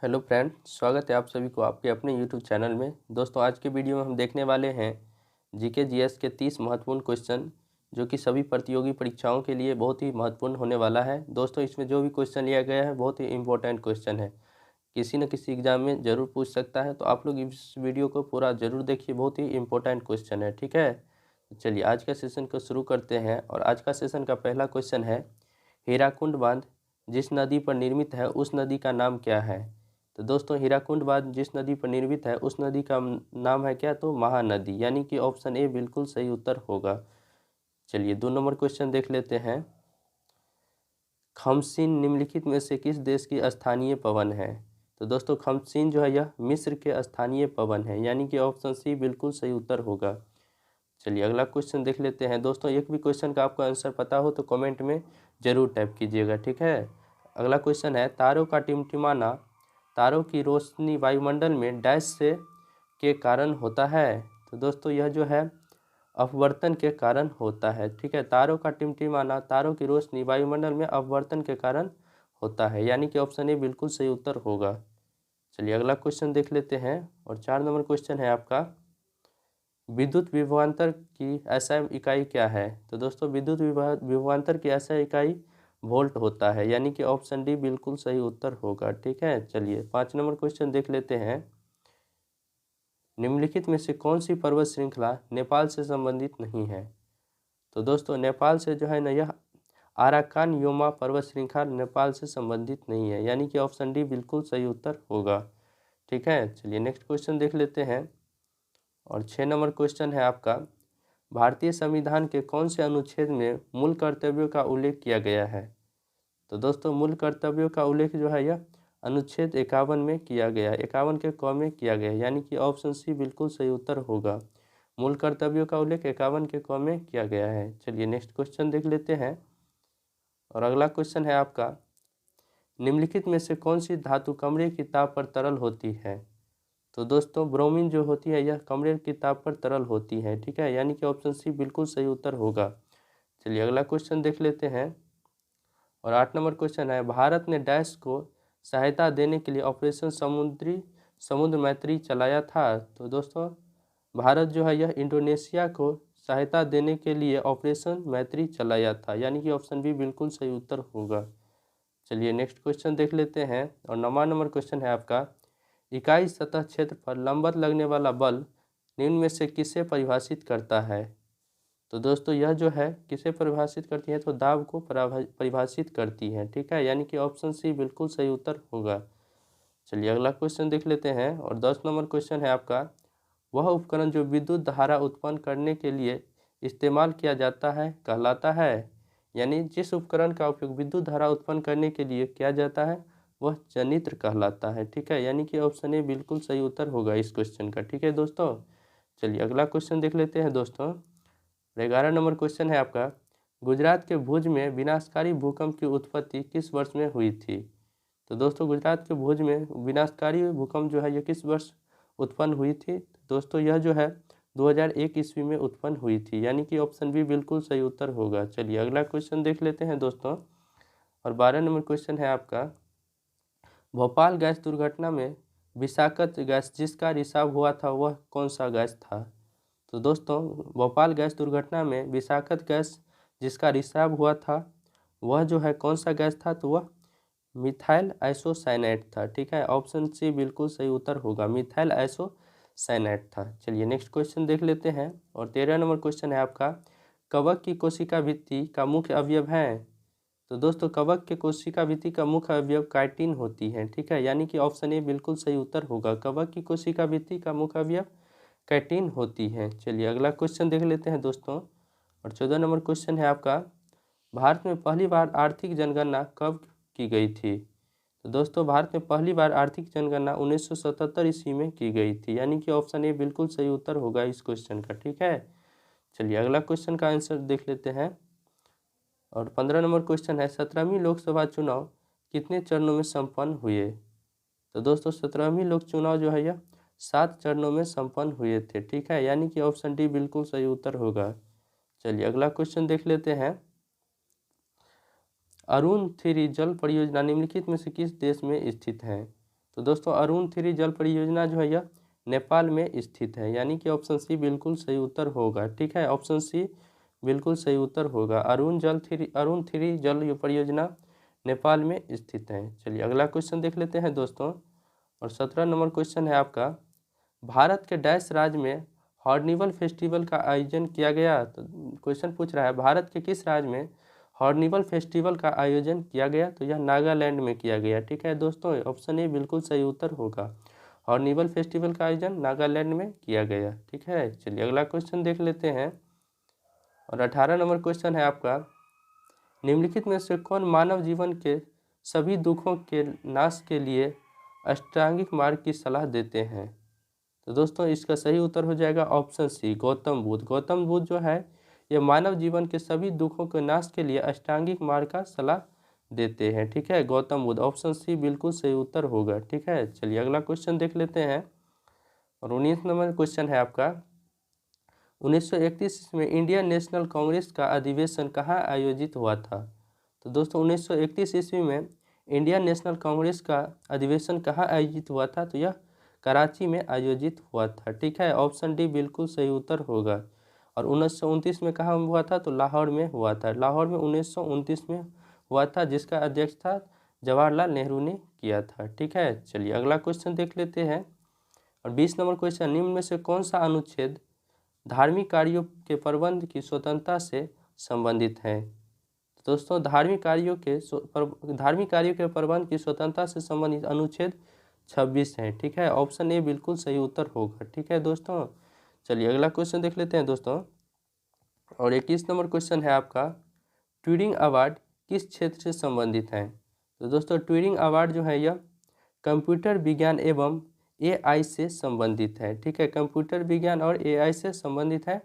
Hello friend, स्वागत है आप सभी को आपके अपने यूट्यूब चैनल में। दोस्तों, आज के वीडियो में हम देखने वाले हैं जीके जीएस के 30 महत्वपूर्ण क्वेश्चन, जो कि सभी प्रतियोगी परीक्षाओं के लिए बहुत ही महत्वपूर्ण होने वाला है। दोस्तों, इसमें जो भी क्वेश्चन लिया गया है बहुत ही इंपॉर्टेंट क्वेश्चन है, किसी न किसी एग्जाम में ज़रूर पूछ सकता है। तो आप लोग इस वीडियो को पूरा ज़रूर देखिए, बहुत ही इंपॉर्टेंट क्वेश्चन है। ठीक है, तो चलिए आज का सेशन को शुरू करते हैं। और आज का सेशन का पहला क्वेश्चन है, हीराकुंड बांध जिस नदी पर निर्मित है उस नदी का नाम क्या है। तो दोस्तों, हीराकुंड बांध जिस नदी पर निर्मित है उस नदी का नाम है क्या, तो महानदी, यानी कि ऑप्शन ए बिल्कुल सही उत्तर होगा। चलिए 2 नंबर क्वेश्चन देख लेते हैं। खमसीन निम्नलिखित में से किस देश की स्थानीय पवन है। तो दोस्तों, खमसीन जो है यह मिस्र के स्थानीय पवन है, यानी कि ऑप्शन सी बिल्कुल सही उत्तर होगा। चलिए अगला क्वेश्चन देख लेते हैं। दोस्तों, एक भी क्वेश्चन का आपको आंसर पता हो तो कमेंट में ज़रूर टाइप कीजिएगा। ठीक है, अगला क्वेश्चन है, तारों का टिमटिमाना तारों की रोशनी वायुमंडल में डैश से के कारण होता है। तो दोस्तों, यह जो है अपवर्तन के कारण होता है। ठीक है, तारों का टिमटिमाना तारों की रोशनी वायुमंडल में अपवर्तन के कारण होता है, यानी कि ऑप्शन ए बिल्कुल सही उत्तर होगा। चलिए अगला क्वेश्चन देख लेते हैं। और 4 नंबर क्वेश्चन है आपका, विद्युत विभवांतर की एसआई इकाई क्या है। तो दोस्तों, विद्युत विभवांतर की एसआई इकाई वोल्ट होता है, यानी कि ऑप्शन डी बिल्कुल सही उत्तर होगा। ठीक है, चलिए 5 नंबर क्वेश्चन देख लेते हैं। निम्नलिखित में से कौन सी पर्वत श्रृंखला नेपाल से संबंधित नहीं है। तो दोस्तों, नेपाल से जो है ना, यह आराकान योमा पर्वत श्रृंखला नेपाल से संबंधित नहीं है, यानी कि ऑप्शन डी बिल्कुल सही उत्तर होगा। ठीक है, चलिए नेक्स्ट क्वेश्चन देख लेते हैं। और 6 नंबर क्वेश्चन है आपका, भारतीय संविधान के कौन से अनुच्छेद में मूल कर्तव्यों का उल्लेख किया गया है। तो दोस्तों, मूल कर्तव्यों का उल्लेख जो है यह अनुच्छेद 51 में किया गया है, 51 के क में किया गया है, यानी कि ऑप्शन सी बिल्कुल सही उत्तर होगा। मूल कर्तव्यों का उल्लेख 51 के क में किया गया है। चलिए नेक्स्ट क्वेश्चन देख लेते हैं। और अगला क्वेश्चन है आपका, निम्नलिखित में से कौन सी धातु कमरे की ताप पर तरल होती है। तो दोस्तों, ब्रोमीन जो होती है यह कमरे की ताप पर तरल होती है। ठीक है, यानी कि ऑप्शन सी बिल्कुल सही उत्तर होगा। चलिए अगला क्वेश्चन देख लेते हैं। और 8 नंबर क्वेश्चन है, भारत ने डैश को सहायता देने के लिए ऑपरेशन समुद्र मैत्री चलाया था। तो दोस्तों, भारत जो है यह इंडोनेशिया को सहायता देने के लिए ऑपरेशन मैत्री चलाया था, यानी कि ऑप्शन बी बिल्कुल सही उत्तर होगा। चलिए नेक्स्ट क्वेश्चन देख लेते हैं। और 9वां नंबर क्वेश्चन है आपका, इकाई सतह क्षेत्र पर लंबवत लगने वाला बल निम्न में से किसे परिभाषित करता है। तो दोस्तों, यह जो है किसे परिभाषित करती है, तो दाब को परिभाषित करती है। ठीक है, यानी कि ऑप्शन सी बिल्कुल सही उत्तर होगा। चलिए अगला क्वेश्चन देख लेते हैं। और 10 नंबर क्वेश्चन है आपका, वह उपकरण जो विद्युत धारा उत्पन्न करने के लिए इस्तेमाल किया जाता है कहलाता है। यानी जिस उपकरण का उपयोग विद्युत धारा उत्पन्न करने के लिए किया जाता है वह जनित्र कहलाता है। ठीक है, यानी कि ऑप्शन ए बिल्कुल सही उत्तर होगा इस क्वेश्चन का। ठीक है दोस्तों, चलिए अगला क्वेश्चन देख लेते हैं दोस्तों। 11 नंबर क्वेश्चन है आपका, गुजरात के भुज में विनाशकारी भूकंप की उत्पत्ति किस वर्ष में हुई थी। तो दोस्तों, गुजरात के भुज में विनाशकारी भूकंप जो है यह किस वर्ष उत्पन्न हुई थी। दोस्तों, यह जो है 2001 ईस्वी में उत्पन्न हुई थी, यानी कि ऑप्शन बी बिल्कुल सही उत्तर होगा। चलिए अगला क्वेश्चन देख लेते हैं दोस्तों। और 12 नंबर क्वेश्चन है आपका, भोपाल गैस दुर्घटना में विषाक्त गैस जिसका रिसाव हुआ था वह कौन सा गैस था। तो दोस्तों, भोपाल गैस दुर्घटना में विषाक्त गैस जिसका रिसाव हुआ था वह जो है कौन सा गैस था, तो वह मिथाइल आइसोसाइनेट था। ठीक है, ऑप्शन सी बिल्कुल सही उत्तर होगा, मिथाइल आइसोसाइनेट था। चलिए नेक्स्ट क्वेश्चन देख लेते हैं। और 13 नंबर क्वेश्चन है आपका, कवक की कोशिका भित्ति का मुख्य अवयव है। तो दोस्तों, कवक के कोशिका भित्ति का मुख्य अवयव काइटिन होती है। ठीक है, यानी कि ऑप्शन ए बिल्कुल सही उत्तर होगा, कवक की कोशिका भित्ति का मुख्य अवयव काइटिन होती है। चलिए अगला क्वेश्चन देख लेते हैं दोस्तों। और 14 नंबर क्वेश्चन है आपका, भारत में पहली बार आर्थिक जनगणना कब की गई थी। तो दोस्तों, भारत में पहली बार आर्थिक जनगणना 1977 ईस्वी में की गई थी, यानी कि ऑप्शन ए बिल्कुल सही उत्तर होगा इस क्वेश्चन का। ठीक है, चलिए अगला क्वेश्चन का आंसर देख लेते हैं। और 15 नंबर क्वेश्चन है, 17वीं लोकसभा चुनाव कितने चरणों में संपन्न हुए। तो दोस्तों, 17वीं लोक चुनाव जो है यह 7 चरणों में संपन्न हुए थे। ठीक है, यानी कि ऑप्शन डी बिल्कुल सही उत्तर होगा। चलिए अगला क्वेश्चन देख लेते हैं। अरुण 3 जल परियोजना निम्नलिखित में से किस देश में स्थित है। तो दोस्तों अरुण 3 जल परियोजना जो है यह नेपाल में स्थित है, यानी कि ऑप्शन सी बिल्कुल सही उत्तर होगा। ठीक है, ऑप्शन सी बिल्कुल सही उत्तर होगा। अरुण 3 जल परियोजना नेपाल में स्थित है। चलिए अगला क्वेश्चन देख लेते हैं दोस्तों। और 17 नंबर क्वेश्चन है आपका, भारत के डैश राज्य में हॉर्निवल फेस्टिवल का आयोजन किया गया। तो क्वेश्चन पूछ रहा है भारत के किस राज्य में हॉर्निवल फेस्टिवल का आयोजन किया गया। तो यह नागालैंड में किया गया। ठीक है दोस्तों, ऑप्शन ए बिल्कुल सही उत्तर होगा। हॉर्निवल फेस्टिवल का आयोजन नागालैंड में किया गया। ठीक है, चलिए अगला क्वेश्चन देख लेते हैं। और 18 नंबर क्वेश्चन है आपका, निम्नलिखित में से कौन मानव जीवन के सभी दुखों के नाश के लिए अष्टांगिक मार्ग की सलाह देते हैं। तो दोस्तों इसका सही उत्तर हो जाएगा ऑप्शन सी, गौतम बुद्ध। गौतम बुद्ध जो है ये मानव जीवन के सभी दुखों के नाश के लिए अष्टांगिक मार्ग का सलाह देते हैं। ठीक है, गौतम बुद्ध, ऑप्शन सी बिल्कुल सही उत्तर होगा। ठीक है, चलिए अगला क्वेश्चन देख लेते हैं। और 19 नंबर क्वेश्चन है आपका, 1931 में इंडियन नेशनल कांग्रेस का अधिवेशन कहाँ आयोजित हुआ था। तो दोस्तों 1931 ईस्वी में इंडियन नेशनल कांग्रेस का अधिवेशन कहाँ आयोजित हुआ था। तो यह कराची में आयोजित हुआ था। ठीक है, ऑप्शन डी बिल्कुल सही उत्तर होगा। और 1929 में कहाँ हुआ था। तो लाहौर में हुआ था। लाहौर में 1929 में हुआ था, जिसका अध्यक्ष था जवाहरलाल नेहरू ने किया था। ठीक है, चलिए अगला क्वेश्चन देख लेते हैं। और 20 नंबर क्वेश्चन, निम्न में से कौन सा अनुच्छेद धार्मिक कार्यों के प्रबंध की स्वतंत्रता से संबंधित है। तो दोस्तों धार्मिक कार्यों के प्रबंध की स्वतंत्रता से संबंधित अनुच्छेद 26 है। ठीक है, ऑप्शन ए बिल्कुल सही उत्तर होगा। ठीक है दोस्तों, चलिए अगला क्वेश्चन देख लेते हैं दोस्तों। और 21 नंबर क्वेश्चन है आपका, ट्यूरिंग अवार्ड किस क्षेत्र से संबंधित है। तो दोस्तों ट्यूरिंग अवार्ड जो है यह कंप्यूटर विज्ञान एवं एआई से संबंधित है। ठीक है, कंप्यूटर विज्ञान और एआई से संबंधित है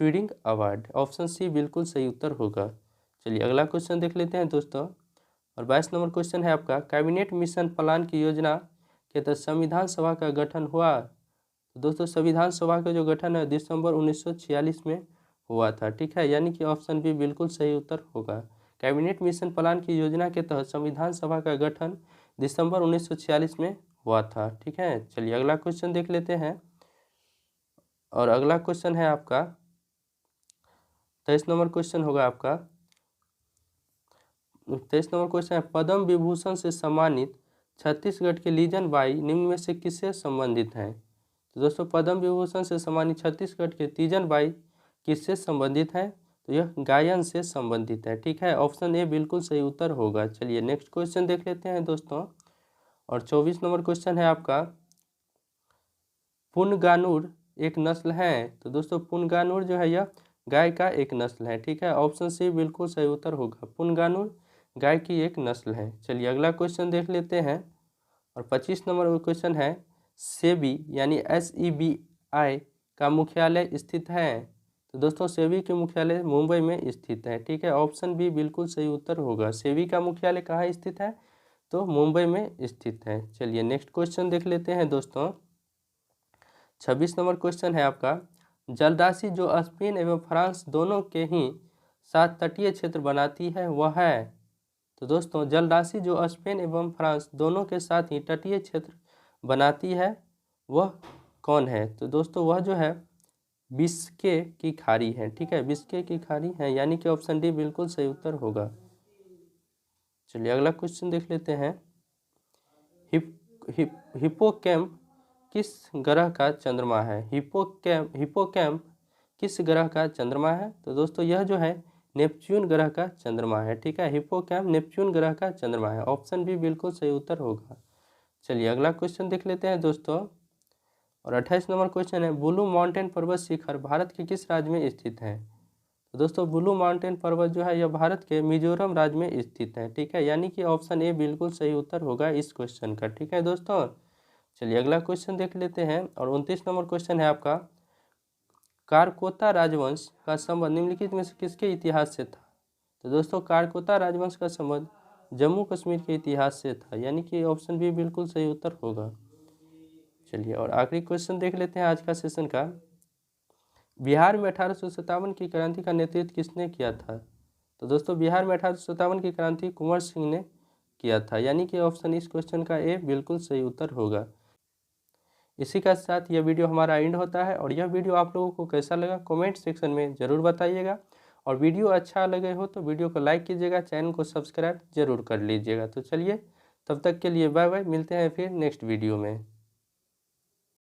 ट्यूरिंग अवार्ड। ऑप्शन सी बिल्कुल सही उत्तर होगा। चलिए अगला क्वेश्चन देख लेते हैं दोस्तों। और 22 नंबर क्वेश्चन है आपका, कैबिनेट मिशन प्लान की योजना के तहत संविधान सभा का गठन हुआ। तो दोस्तों संविधान सभा का जो गठन है दिसंबर 1946 में हुआ था। ठीक है, यानी कि ऑप्शन बी बिल्कुल सही उत्तर होगा। कैबिनेट मिशन प्लान की योजना के तहत संविधान सभा का गठन दिसंबर 1946 में हुआ था। ठीक है, चलिए अगला क्वेश्चन देख लेते हैं। और अगला क्वेश्चन है आपका 23 नंबर क्वेश्चन होगा आपका। 23 नंबर क्वेश्चन है, पद्म विभूषण से सम्मानित छत्तीसगढ़ के लीजन बाई निम्न में से किससे संबंधित हैं। तो दोस्तों पद्म विभूषण से सम्मानित छत्तीसगढ़ के तीजन बाई किससे संबंधित हैं। तो यह गायन से संबंधित है। ठीक है, ऑप्शन ए बिल्कुल सही उत्तर होगा। चलिए नेक्स्ट क्वेश्चन देख लेते हैं दोस्तों। और 24 नंबर क्वेश्चन है आपका, पुनगानुर एक नस्ल है। तो दोस्तों पुनगानुर जो है यह गाय का एक नस्ल है। ठीक है, ऑप्शन सी बिल्कुल सही उत्तर होगा। पुनगानुर गाय की एक नस्ल है। चलिए अगला क्वेश्चन देख लेते हैं। और 25 नंबर क्वेश्चन है, सेबी यानी SEBI का मुख्यालय स्थित है। तो दोस्तों सेबी के मुख्यालय मुंबई में स्थित है। ठीक है, ऑप्शन बी बिल्कुल सही उत्तर होगा। सेबी का मुख्यालय कहाँ स्थित है। तो मुंबई में स्थित है। चलिए नेक्स्ट क्वेश्चन देख लेते हैं दोस्तों। 26 नंबर क्वेश्चन है आपका, जलराशि जो स्पेन एवं फ्रांस दोनों के ही साथ तटीय क्षेत्र बनाती है वह है। तो दोस्तों जलराशि जो स्पेन एवं फ्रांस दोनों के साथ ही तटीय क्षेत्र बनाती है वह कौन है। तो दोस्तों वह जो है बिस्के की खाड़ी है। ठीक है, बिस्के की खाड़ी है, यानी कि ऑप्शन डी बिल्कुल सही उत्तर होगा। चलिए अगला क्वेश्चन देख लेते हैं। हिप्पोकैम्प किस ग्रह का चंद्रमा है। हिप्पोकैम्प किस ग्रह का चंद्रमा है। तो दोस्तों यह जो है नेपच्यून ग्रह का चंद्रमा है। ठीक है, हिप्पोकैम्प नेपच्यून ग्रह का चंद्रमा है। ऑप्शन बी बिल्कुल सही उत्तर होगा। चलिए अगला क्वेश्चन देख लेते हैं दोस्तों। और 28 नंबर क्वेश्चन है, ब्लू माउंटेन पर्वत शिखर भारत के किस राज्य में स्थित है। तो दोस्तों ब्लू माउंटेन पर्वत जो है यह भारत के मिजोरम राज्य में स्थित है। ठीक है, यानी कि ऑप्शन ए बिल्कुल सही उत्तर होगा इस क्वेश्चन का। ठीक है दोस्तों, चलिए अगला क्वेश्चन देख लेते हैं। और 29 नंबर क्वेश्चन है आपका, कारकोता राजवंश का संबंध निम्नलिखित में से किसके इतिहास से था। तो दोस्तों कारकोता राजवंश का संबंध जम्मू कश्मीर के इतिहास से था, यानी कि ऑप्शन बी बिल्कुल सही उत्तर होगा। चलिए और आखिरी क्वेश्चन देख लेते हैं आज का सेशन का, बिहार में 1857 की क्रांति का नेतृत्व किसने किया था। तो दोस्तों बिहार में 1857 की क्रांति कुंवर सिंह ने किया था, यानी कि ऑप्शन इस क्वेश्चन का ए बिल्कुल सही उत्तर होगा। इसी के साथ यह वीडियो हमारा एंड होता है, और यह वीडियो आप लोगों को कैसा लगा कमेंट सेक्शन में ज़रूर बताइएगा। और वीडियो अच्छा लगे हो तो वीडियो को लाइक कीजिएगा, चैनल को सब्सक्राइब जरूर कर लीजिएगा। तो चलिए, तब तक के लिए बाय बाय, मिलते हैं फिर नेक्स्ट वीडियो में।